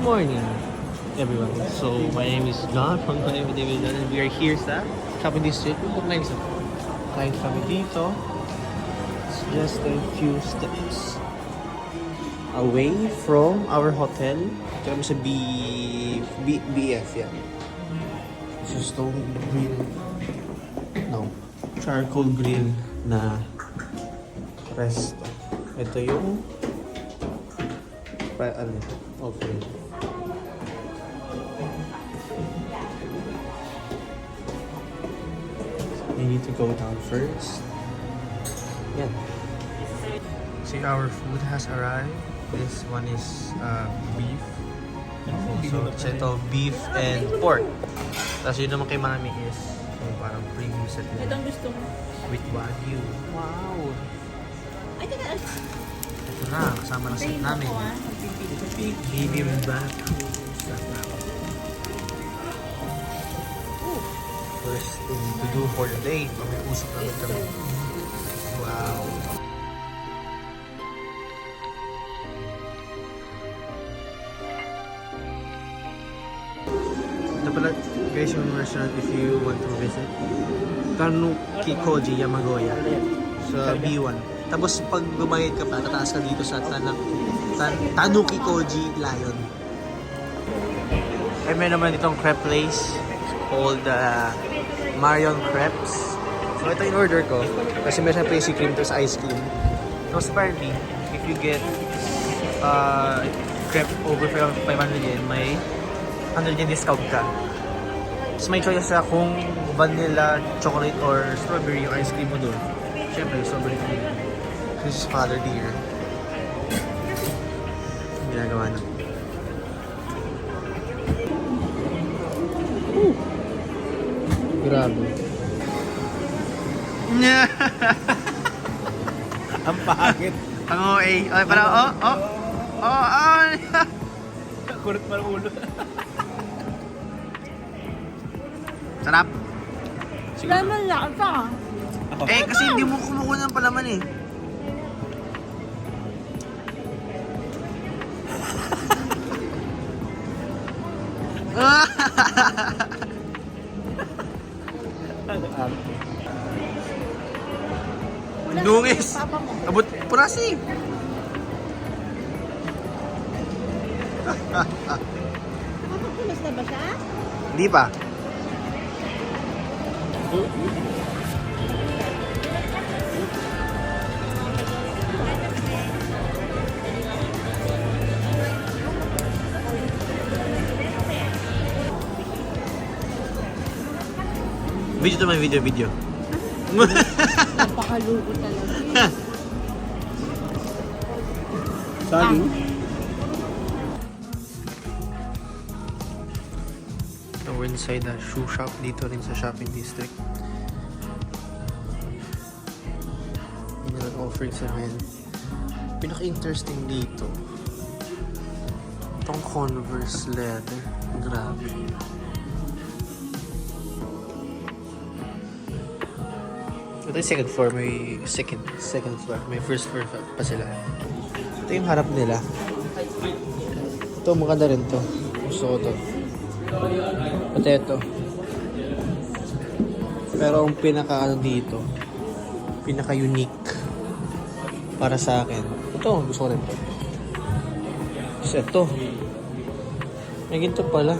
morning, everyone. So, my name is John from David John, and we are here sa shopping district. Kung ngayon sa kahit kami dito, it's just a few steps away from our hotel. Ito kami sa BF, yeah. This is stone grill. No, charcoal grill na resto. Ito yung okay. You need to go down first. Yeah. See, our food has arrived. This one is beef. So, ito beef and pork. Tapos yun naman kay mami is yung parang premium set na Itong gusto mo. with wagyu. Wow! Ay, teka. Ito na, kasama na set namin. Bibimbap. First thing to do for the day. Pag-usap namin kami. Wow! Ito pala guys yung restaurant if you want to visit. Tanuki Koji Yamagoya sa B1. Tapos pag gumayad ka pa, tataas ka dito sa Tanuki Koji Lion. Ay may naman itong crepe place called Marion Crepes. So ito yung order ko kasi may siyempre si cream to sa ice cream. Tapos apparently, if you get crepe over 500 yen, may 100 yen discount ka. So may choice sa kung vanilla, chocolate, or strawberry yung ice cream mo doon. Siyempre, strawberry cream. This is Father Deer. Ginagawa na. Grabe. Ang pangit. Ang OA. Ay, parang, Kurot pa ng ulo. Sarap. Lemon lasa. Eh, kasi hindi mo kumukuha ng palaman eh. Dungis. Abot, purasi. Mapapulos na ba siya? Hindi pa. Video to my video. Napakalugo talaga. Sali. So we're inside the shoe shop dito rin sa shopping district. Yung nag-offer sa akin. Pinaka-interesting dito, itong Converse leather. Grabe. Ito yung second floor. May second floor. May first floor pa sila. Ito yung harap nila. Ito, maganda rin to. Gusto ko to. Pati ito. Pero ang pinaka dito, pinaka unique para sa akin. Ito, gusto ko rin to. Tapos ito. May ginto pala.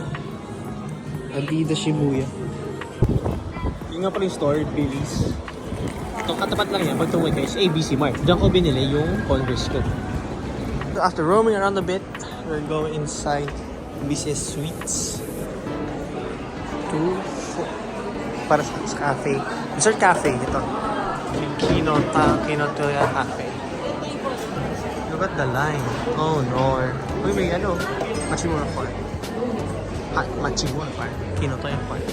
Adidas Shibuya. Yung nga pala yung store, Billy's. Ito, katapat lang yan. Pag tumawid kayo, ABC Mart. Diyan ko binili yung Converse ko. After roaming around a bit, we're going inside BCS Suites para sa cafe. Dessert cafe ito. Kinotoya Cafe. Look at the line. Oh no. Uy, may ano. Machimura Park. Machimura Park. Kinotoya Park.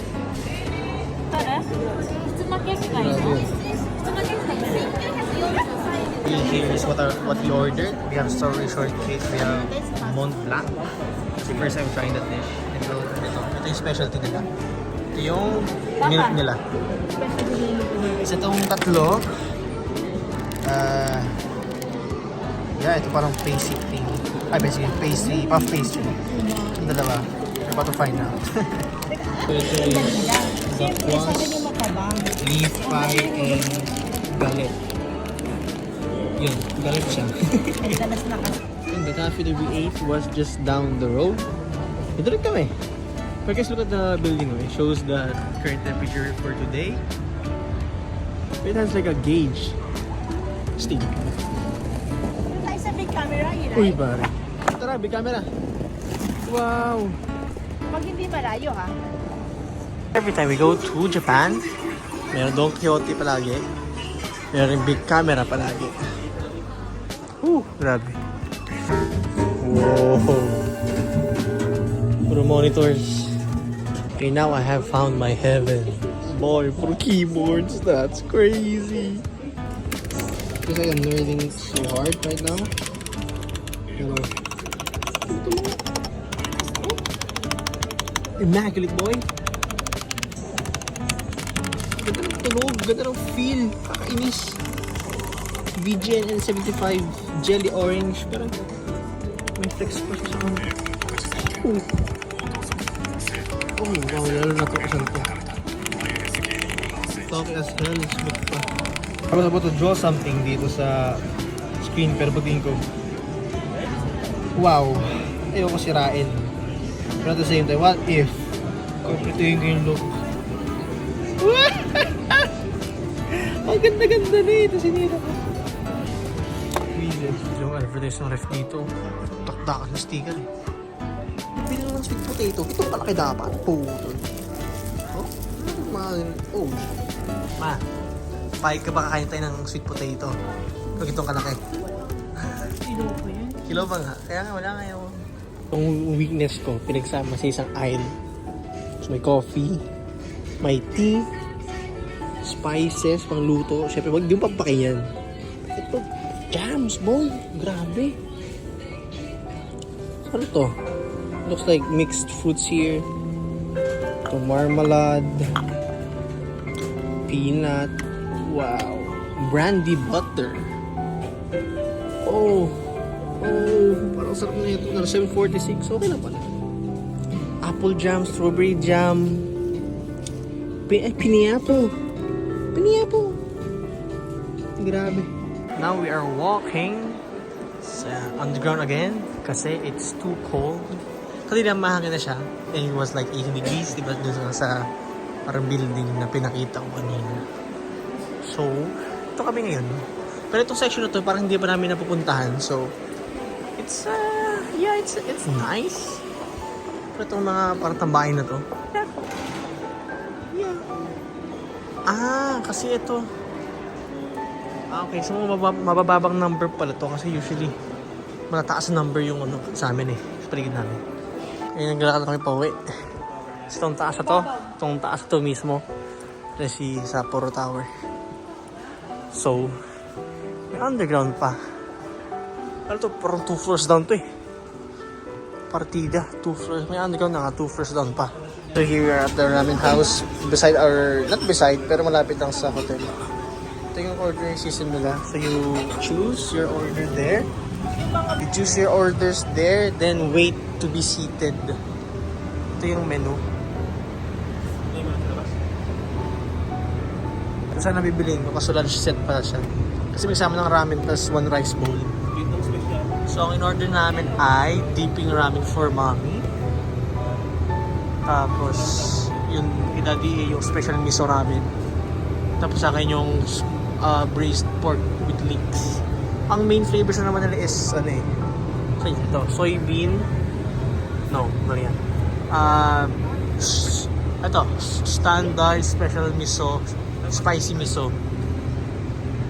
Tara. Gusto makikikain mo? Gusto makikikain mo? Here is what we ordered. We have strawberry shortcake. We have Mont Blanc. It's the first time trying that dish. Ito yung specialty nila. Ito yung milk nila. Isa itong tatlo. Yeah, ito parang pastry thing. Ay, basically, pastry, puff pastry. Yung dalawa. We're about to find out. So ito is zakwas, leaf pie, and galet. Yun, galet siya. And the cafe that we ate was just down the road. Ito rin kami. But guys, look at the building. It shows the current temperature for today. It has like a gauge. Steve. Tayo sa big camera, yun Uy, pare. Tara, big camera. Wow. Pag hindi malayo ha. Every time we go to Japan, meron Don Quixote palagi. Meron big camera palagi. Grabe. Whoa. Puro monitors. Okay, now I have found my heaven. Boy, puro keyboards. That's crazy. Because I am nerding so hard right now. Pero, immaculate, boy. Ganda ng tunog, ganda ng feel. Kakainis. VGN N75 Jelly Orange. Parang may flex pa siya sa kanya. Oh, wow, lalo na ito kasan to. Talking as hell, smooth pa. I was about to draw something dito sa screen pero pagtingin ko, wow, ayaw ko sirain. But at the same time, what if kumpletuhin ko yung look? Ang ganda-ganda na ito, sinira ko. Yung advertise ng ref dito, takdakan na sticker eh. Bili naman sweet potato, ito palaki dapat. Putol. Oh, ma, pahig ka ba kakain tayo ng sweet potato? Pag itong kalaki. Kilo ko yan. Kilo ba nga? Kaya nga wala ngayon. Itong weakness ko, pinagsama sa isang aisle. So may coffee, may tea, spices, pangluto. Siyempre, wag yung pampakin yan. Ito, jams, boy. Grabe. Ano to? Looks like mixed fruits here. Ito, marmalade. Peanut. Wow. Brandy butter. Oh, parang sarap na ito. 746. Okay na pala. Apple jam, strawberry jam. Pineapple. Pineapple. Grabe. Now we are walking sa underground again kasi it's too cold. Kanina mahangin na siya. And it was like 18 degrees. Diba doon sa parang building na pinakita ko kanina. So, ito kami ngayon. Pero itong section na to parang hindi pa namin napupuntahan. So, it's nice. Pero itong mga parang tambahin na to. Yeah. Kasi ito. Okay, so mabababang number pala to kasi usually malataas na number yung sa amin sa paligid namin. Kaya naglalakad kami pa uwi. So, itong taas na to mismo. Ito si Sapporo Tower. So, may underground pa. Ano to? Parang 2 floors down to Partida, 2 floors. May underground na nga, 2 floors down pa. So here we are at the ramen house. Not beside, pero malapit lang sa hotel. Ito yung ordering system nila. So you choose your order there. You choose your orders there, then wait to be seated. Ito yung menu. Kung saan nabibilin ko, kaso lunch set pala siya. Kasi may kasama ng ramen plus 1 rice bowl. So ang in-order namin ay dipping ramen for mommy. Tapos yung idadi yung special miso ramen. Tapos sa akin yung braised pork with leeks. Ang main flavors na naman nila is soybean. No yan. Ito, standard special miso, spicy miso.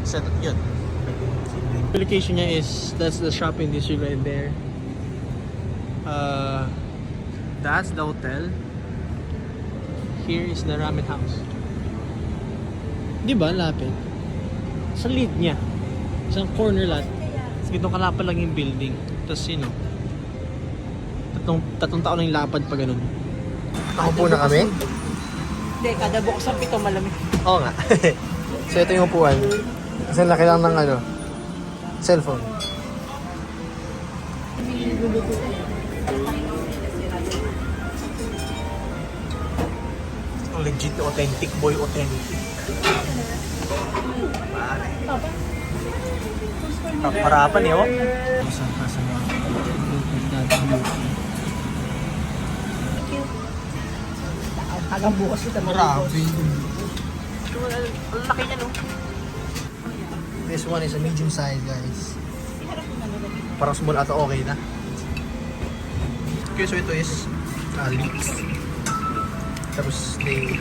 So yun. The location niya is, that's the shopping district right there. That's the hotel. Here is the ramen house. Di ba? Lapit. Sa lead niya. Isang corner lot. Sa gitong kalapad lang yung building. Tapos tatlong taon na yung lapad pa ganun. Nakaupo na kami? Hindi, kada bukas ang pito malamig. Oo nga. So ito yung upuan. Kasi laki lang ng cellphone. Luluto ko. Legit, authentic boy, authentic. Harapan eh, oh. Sa mga Hanggang bukas kita grabe. Ang laki niya, no? This one is a medium size, guys. Parang small ata okay na. Okay, so ito is leeks. Tapos they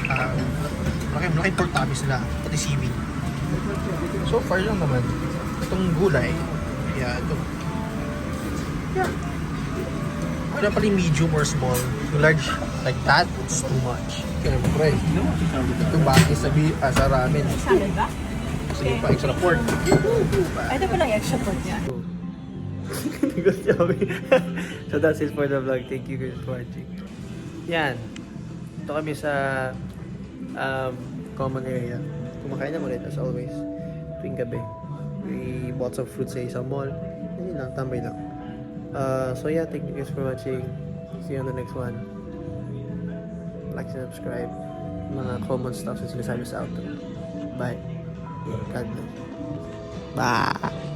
malaking pork tabis nila, pati seaweed. So far lang naman. Itong gulay, yeah, ito. Yeah. Wala pala yung medium or small. Yung large like that, it's too much. Siyempre, ito bakit sa ramen. Salad ba? Sige pa, extra pork. Ito pala yung extra pork niya. Good job. So that's it for the vlog. Thank you guys for watching. Yan. Ito kami sa common area. Kumakain na ulit as always. Tuwing gabi. We bought some fruits sa isang mall. Yun lang, tambay lang. So yeah, thank you guys for watching. See you on the next one. Like and subscribe. Mga common stuff na sinasabi sa outro. Bye. God bless. Bye.